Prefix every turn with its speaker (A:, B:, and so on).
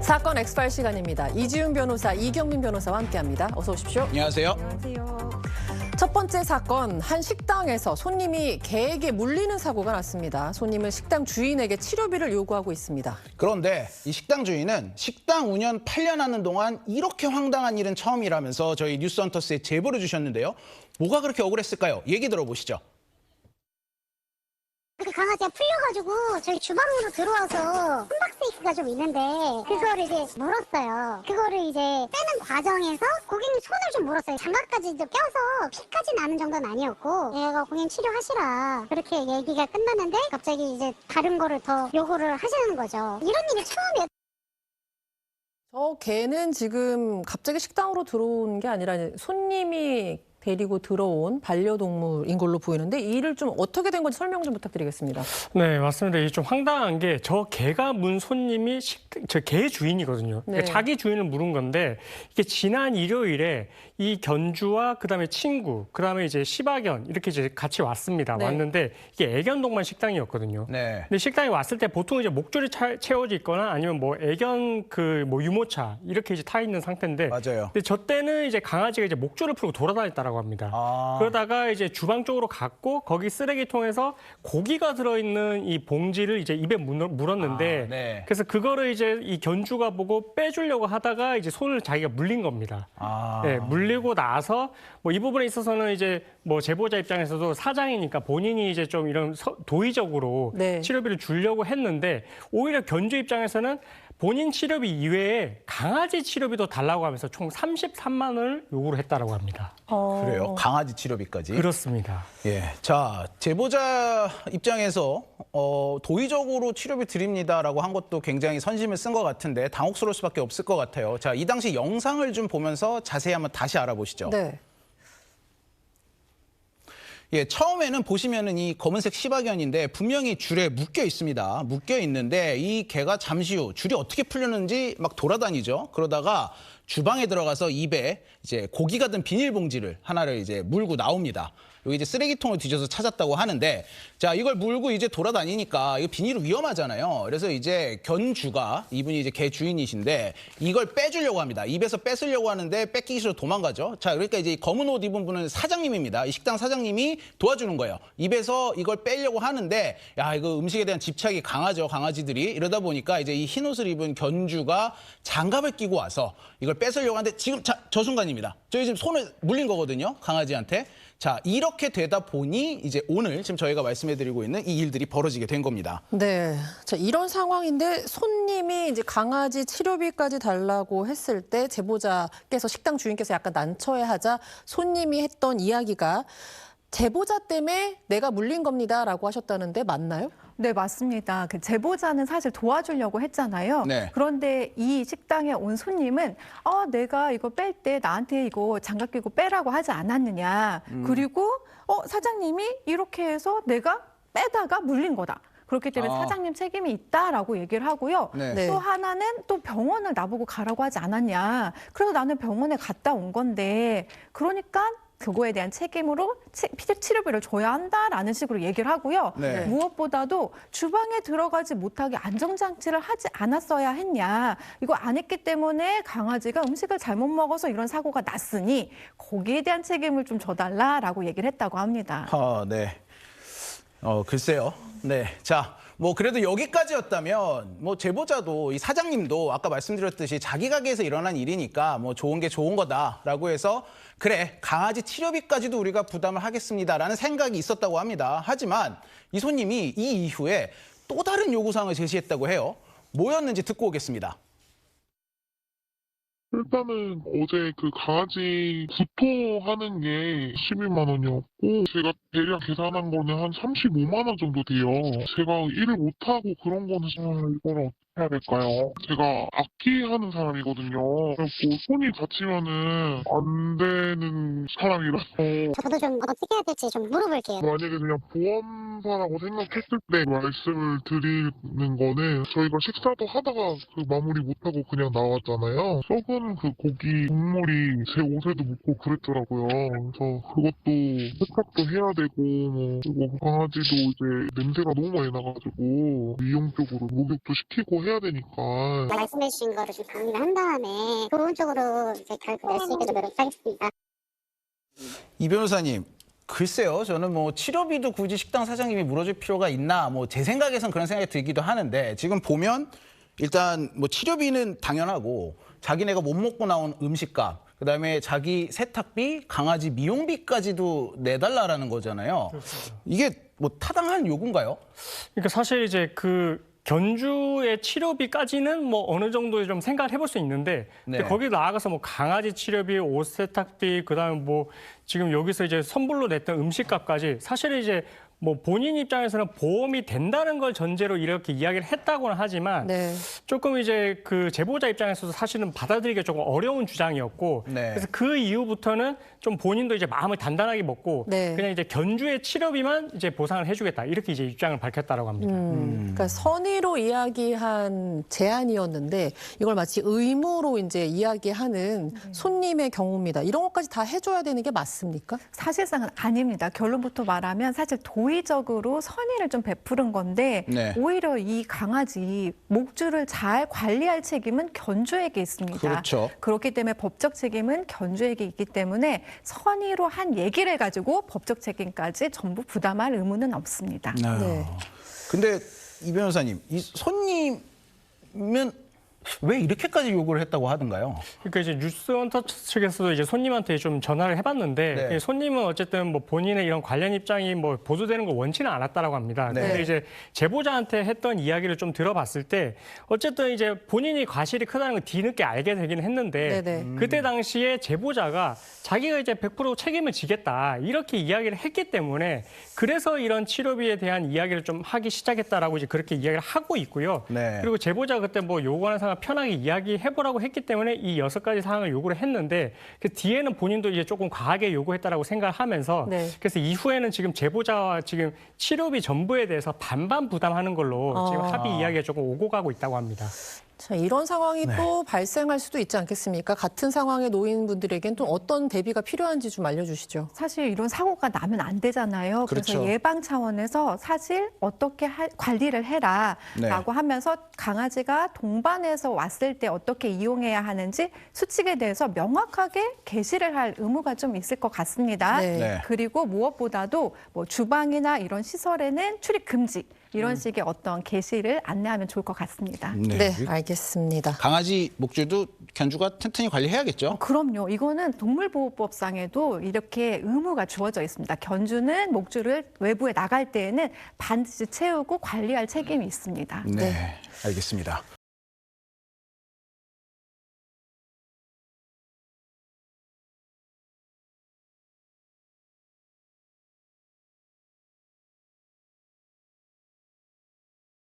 A: 사건 엑스파일 시간입니다. 이지훈 변호사, 이경민 변호사와 함께합니다. 어서 오십시오.
B: 안녕하세요.
A: 안녕하세요. 첫 번째 사건, 한 식당에서 손님이 개에게 물리는 사고가 났습니다. 손님은 식당 주인에게 치료비를 요구하고 있습니다.
B: 그런데 이 식당 주인은 식당 운영 8년 하는 동안 이렇게 황당한 일은 처음이라면서 저희 뉴스헌터스에 제보를 주셨는데요. 뭐가 그렇게 억울했을까요? 얘기 들어보시죠.
C: 그 강아지가 풀려가지고 저희 주방으로 들어와서 홈박스가 좀 있는데 그거를 이제 물었어요. 그거를 이제 빼는 과정에서 고객님 손을 좀 물었어요. 장갑까지 이제 껴서 피까지 나는 정도는 아니었고 얘가 고객님 치료하시라 그렇게 얘기가 끝났는데 갑자기 이제 다른 거를 더 요구를 하시는 거죠. 이런 일이 처음이에요.
A: 저 개는 지금 갑자기 식당으로 들어온 게 아니라 손님이 데리고 들어온 반려동물인 걸로 보이는데 이 일을 좀 어떻게 된 건지 설명 좀 부탁드리겠습니다.
D: 네, 맞습니다. 이게 좀 황당한 게 저 개가 문 손님이 저 개 주인이거든요.
A: 네.
D: 그러니까 자기 주인을 물은 건데 이게 지난 일요일에 이 견주와 그다음에 친구, 그다음에 이제 시바견 이렇게 이제 같이 왔습니다.
A: 네.
D: 왔는데 이게 애견 동반 식당이었거든요.
B: 네.
D: 근데 식당에 왔을 때 보통 이제 목줄이 채워져 있거나 아니면 뭐 애견 그 뭐 유모차 이렇게 이제 타 있는 상태인데
B: 맞아요.
D: 근데 저 때는 이제 강아지가 이제 목줄을 풀고 돌아다녔다라고 합니다. 그러다가 이제 주방 쪽으로 갔고 거기 쓰레기통에서 고기가 들어있는 이 봉지를 이제 입에 물었는데
B: 네.
D: 그래서 그거를 이제 이 견주가 보고 빼주려고 하다가 이제 손을 자기가 물린 겁니다. 네, 물리고 나서 뭐 이 부분에 있어서는 이제 뭐 제보자 입장에서도 사장이니까 본인이 이제 좀 이런 도의적으로
A: 네.
D: 치료비를 주려고 했는데 오히려 견주 입장에서는 본인 치료비 이외에 강아지 치료비도 달라고 하면서 총 33만 원을 요구를 했다라고 합니다.
B: 그래요? 강아지 치료비까지?
D: 그렇습니다.
B: 예. 자, 제보자 입장에서 도의적으로 치료비 드립니다라고 한 것도 굉장히 선심을 쓴 것 같은데 당혹스러울 수밖에 없을 것 같아요. 자, 이 당시 영상을 좀 보면서 자세히 한번 다시 알아보시죠.
A: 네.
B: 예, 처음에는 보시면은 이 검은색 시바견인데 분명히 줄에 묶여 있습니다. 묶여 있는데 이 개가 잠시 후 줄이 어떻게 풀렸는지 막 돌아다니죠. 그러다가 주방에 들어가서 입에 이제 고기가 든 비닐봉지를 하나를 이제 물고 나옵니다. 여기 이제 쓰레기통을 뒤져서 찾았다고 하는데 자, 이걸 물고 이제 돌아다니니까 이거 비닐이 위험하잖아요. 그래서 이제 견주가 이분이 이제 개 주인이신데 이걸 빼주려고 합니다. 입에서 뺏으려고 하는데 뺏기기 싫어 도망가죠. 자, 그러니까 이제 이 검은 옷 입은 분은 사장님입니다. 이 식당 사장님이 도와주는 거예요. 입에서 이걸 빼려고 하는데 야, 이거 음식에 대한 집착이 강하죠, 강아지들이. 이러다 보니까 이제 이 흰 옷을 입은 견주가 장갑을 끼고 와서 이걸 뺏으려고 하는데 지금 자, 저 순간입니다. 저희 지금 손을 물린 거거든요, 강아지한테. 자, 이렇게 되다 보니 이제 오늘 지금 저희가 말씀해드리고 있는 이 일들이 벌어지게 된 겁니다.
A: 네. 자, 이런 상황인데 손님이 이제 강아지 치료비까지 달라고 했을 때 제보자께서 식당 주인께서 약간 난처해하자 손님이 했던 이야기가 제보자 때문에 내가 물린 겁니다라고 하셨다는데 맞나요?
E: 네, 맞습니다. 그 제보자는 사실 도와주려고 했잖아요.
B: 네.
E: 그런데 이 식당에 온 손님은 내가 이거 뺄 때 나한테 이거 장갑 끼고 빼라고 하지 않았느냐. 그리고 사장님이 이렇게 해서 내가 빼다가 물린 거다. 그렇기 때문에 사장님 책임이 있다라고 얘기를 하고요.
B: 네.
E: 또 하나는 또 병원을 나보고 가라고 하지 않았냐. 그래서 나는 병원에 갔다 온 건데 그러니까 그거에 대한 책임으로 치료비를 줘야 한다라는 식으로 얘기를 하고요.
B: 네.
E: 무엇보다도 주방에 들어가지 못하게 안전장치를 하지 않았어야 했냐. 이거 안 했기 때문에 강아지가 음식을 잘못 먹어서 이런 사고가 났으니 거기에 대한 책임을 좀 져달라라고 얘기를 했다고 합니다.
B: 네. 글쎄요. 네. 자, 뭐 그래도 여기까지였다면 뭐 제보자도 이 사장님도 아까 말씀드렸듯이 자기 가게에서 일어난 일이니까 뭐 좋은 게 좋은 거다라고 해서 그래, 강아지 치료비까지도 우리가 부담을 하겠습니다라는 생각이 있었다고 합니다. 하지만 이 손님이 이 이후에 또 다른 요구사항을 제시했다고 해요. 뭐였는지 듣고 오겠습니다.
F: 일단은 어제 그 강아지 구토하는 게 12만 원이었고 제가 대략 계산한 거는 한 35만 원 정도 돼요. 제가 일을 못하고 그런 거는 이거를 어떻게 해야 될까요? 제가 악기하는 사람이거든요. 그래서 손이 다치면은 안 되는 사람이라서
C: 저도 좀 어떻게 해야 될지 좀 물어볼게요.
F: 만약에 그냥 보험사라고 생각했을 때 말씀을 드리는 거는 저희가 식사도 하다가 그 마무리 못하고 그냥 나왔잖아요. 썩은 그 고기 국물이 제 옷에도 묻고 그랬더라고요. 그래서 그것도 세탁도 해야 되고 뭐 그리고 강아지도 이제 냄새가 너무 많이 나가지고 미용적으로 목욕도 시키고 해야 되니까
C: 말씀해 주신 거를 좀 강의를 한 다음에 좋은 쪽으로 이제 결국 낼 수 있게 좀 노력하겠습니다.
B: 이 변호사님, 글쎄요. 저는 뭐 치료비도 굳이 식당 사장님이 물어줄 필요가 있나, 뭐 제 생각에선 그런 생각이 들기도 하는데, 지금 보면 일단 뭐 치료비는 당연하고 자기네가 못 먹고 나온 음식값, 그다음에 자기 세탁비, 강아지 미용비까지도 내달라라는 거잖아요. 이게 뭐 타당한 요구인가요?
D: 그러니까 사실 이제 그 견주의 치료비까지는 뭐 어느 정도 좀 생각을 해볼 수 있는데
B: 네.
D: 근데 거기 나아가서 뭐 강아지 치료비, 옷 세탁비, 그다음에 뭐 지금 여기서 이제 선불로 냈던 음식값까지 사실 이제 뭐 본인 입장에서는 보험이 된다는 걸 전제로 이렇게 이야기를 했다고는 하지만
A: 네.
D: 조금 이제 그 제보자 입장에서도 사실은 받아들이기가 조금 어려운 주장이었고
B: 네.
D: 그래서 그 이후부터는 좀 본인도 이제 마음을 단단하게 먹고
A: 네.
D: 그냥 이제 견주의 치료비만 이제 보상을 해주겠다 이렇게 이제 입장을 밝혔다라고 합니다.
A: 그러니까 선의로 이야기한 제안이었는데 이걸 마치 의무로 이제 이야기하는 손님의 경우입니다. 이런 것까지 다 해줘야 되는 게 맞습니까?
E: 사실상은 아닙니다. 결론부터 말하면 사실 도의적으로 선의를 좀 베푸는 건데
B: 네.
E: 오히려 이 강아지 목줄을 잘 관리할 책임은 견주에게 있습니다.
B: 그렇죠.
E: 그렇기 때문에 법적 책임은 견주에게 있기 때문에 선의로 한 얘기를 가지고 법적 책임까지 전부 부담할 의무는 없습니다.
A: 네.
B: 근데 이 변호사님, 이 손님은 왜 이렇게까지 요구를 했다고 하던가요?
D: 그러니까 이제 뉴스원터 측에서도 이제 손님한테 좀 전화를 해봤는데
B: 네.
D: 손님은 어쨌든 뭐 본인의 이런 관련 입장이 뭐 보도되는 걸 원치는 않았다라고 합니다.
B: 네.
D: 근데 이제 제보자한테 했던 이야기를 좀 들어봤을 때 어쨌든 이제 본인이 과실이 크다는 걸 뒤늦게 알게 되긴 했는데
A: 네네.
D: 그때 당시에 제보자가 자기가 이제 100% 책임을 지겠다 이렇게 이야기를 했기 때문에 그래서 이런 치료비에 대한 이야기를 좀 하기 시작했다라고 이제 그렇게 이야기를 하고 있고요.
B: 네.
D: 그리고 제보자가 그때 뭐 요구하는 사항을 편하게 이야기해보라고 했기 때문에 이 6가지 사항을 요구를 했는데 그 뒤에는 본인도 이제 조금 과하게 요구했다라고 생각을 하면서
A: 네.
D: 그래서 이후에는 지금 제보자와 지금 치료비 전부에 대해서 반반 부담하는 걸로 지금 합의 이야기가 조금 오고 가고 있다고 합니다.
A: 자, 이런 상황이 또 발생할 수도 있지 않겠습니까? 같은 상황에 놓인 분들에겐 또 어떤 대비가 필요한지 좀 알려주시죠.
E: 사실 이런 사고가 나면 안 되잖아요. 그래서
B: 그렇죠.
E: 예방 차원에서 사실 어떻게 관리를 해라라고 하면서 강아지가 동반해서 왔을 때 어떻게 이용해야 하는지 수칙에 대해서 명확하게 게시를 할 의무가 좀 있을 것 같습니다.
A: 네.
B: 네.
E: 그리고 무엇보다도 뭐 주방이나 이런 시설에는 출입 금지 이런 식의 어떤 게시를 안내하면 좋을 것 같습니다.
A: 네, 알겠습니다.
B: 강아지 목줄도 견주가 튼튼히 관리해야겠죠?
E: 그럼요. 이거는 동물보호법상에도 이렇게 의무가 주어져 있습니다. 견주는 목줄을 외부에 나갈 때에는 반드시 채우고 관리할 책임이 있습니다.
B: 네, 알겠습니다.